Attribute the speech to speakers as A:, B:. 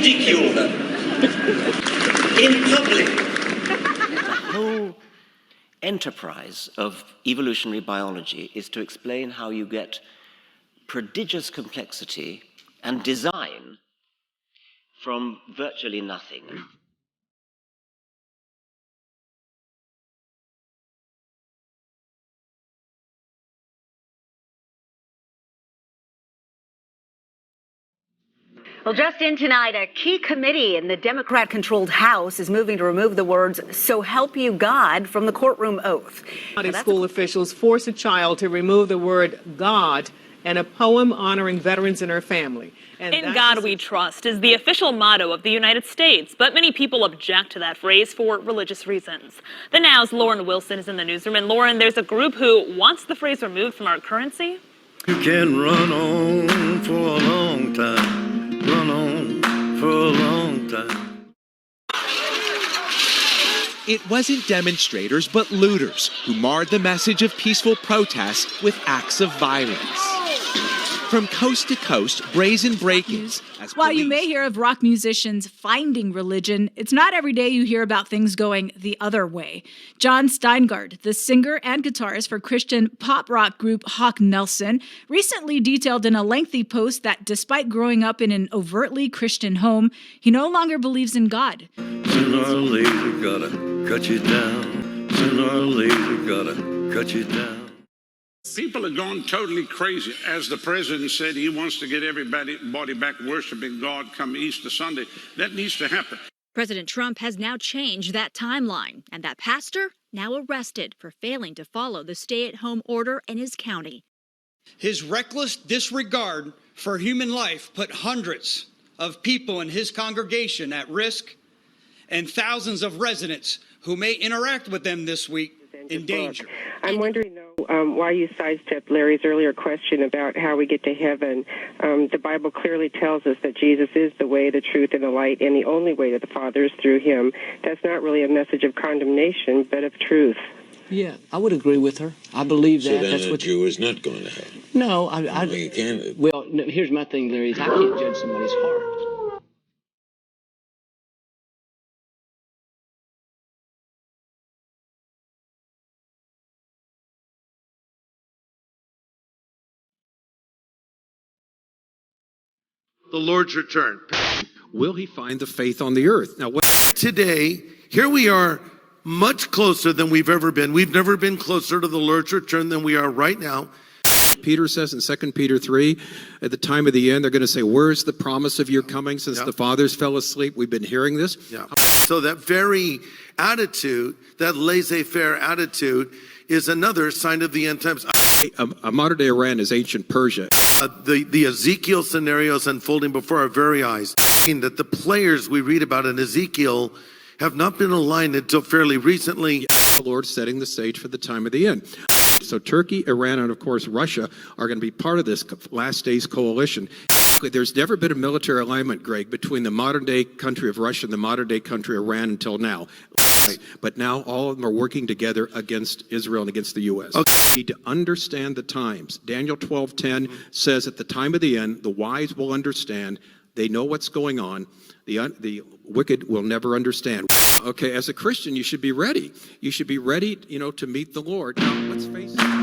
A: ridicule them in public.
B: The whole enterprise of evolutionary biology is to explain how you get prodigious complexity and design from virtually nothing.
C: Well, just in tonight, a key committee in the Democrat-controlled House is moving to remove the words, "So help you God," from the courtroom oath.
D: School officials force a child to remove the word God and a poem honoring veterans and their family. And
E: "In God we trust" is the official motto of the United States, but many people object to that phrase for religious reasons. The Now's Lauren Wilson is in the newsroom. And Lauren, there's a group who wants the phrase removed from our currency.
F: You can run on for a long time. Run on for a long time.
G: It wasn't demonstrators, but looters who marred the message of peaceful protest with acts of violence. From coast to coast, brazen break-ins.
H: While you may hear of rock musicians finding religion, it's not every day you hear about things going the other way. John Steingard, the singer and guitarist for Christian pop rock group Hawk Nelson, recently detailed in a lengthy post that despite growing up in an overtly Christian home, he no longer believes in God.
F: Sooner or later, gotta cut you down. Sooner or later, gotta cut you down.
I: People are going totally crazy. As the president said, he wants to get everybody back worshiping God come Easter Sunday. That needs to happen.
J: President Trump has now changed that timeline, and that pastor now arrested for failing to follow the stay-at-home order in his county.
K: His reckless disregard for human life put hundreds of people in his congregation at risk, and thousands of residents who may interact with them this week in danger.
L: I'm wondering, though, why you sidestepped Larry's earlier question about how we get to heaven. The Bible clearly tells us that Jesus is the way, the truth, and the light, and the only way to the Father is through him. That's not really a message of condemnation, but of truth.
M: Yeah, I would agree with her. I believe that.
N: So then
M: that's what
N: Jew is not going to heaven.
M: No,
N: You can't.
M: Well, no, here's my thing, Larry, is I can't judge somebody's heart.
O: The Lord's return.
P: Will he find the faith on the earth? Now,
O: today, here we are much closer than we've ever been. We've never been closer to the Lord's return than we are right now.
P: Peter says in 2 Peter 3, at the time of the end, they're going to say, where's the promise of your coming since the fathers fell asleep? We've been hearing this.
O: Yeah. So that very attitude, that laissez-faire attitude, is another sign of the end times.
P: A modern-day Iran is ancient Persia.
O: The Ezekiel scenarios unfolding before our very eyes, that the players we read about in Ezekiel have not been aligned until fairly recently.
P: The Lord setting the stage for the time of the end. So Turkey, Iran, and of course Russia are going to be part of this last days coalition. There's never been a military alignment, Greg, between the modern-day country of Russia and the modern-day country of Iran until now. But now all of them are working together against Israel and against the U.S. Okay. We need to understand the times. Daniel 12:10 says at the time of the end, the wise will understand. They know what's going on. The wicked will never understand. Okay, as a Christian, you should be ready. You should be ready, to meet the Lord. Now, let's face it.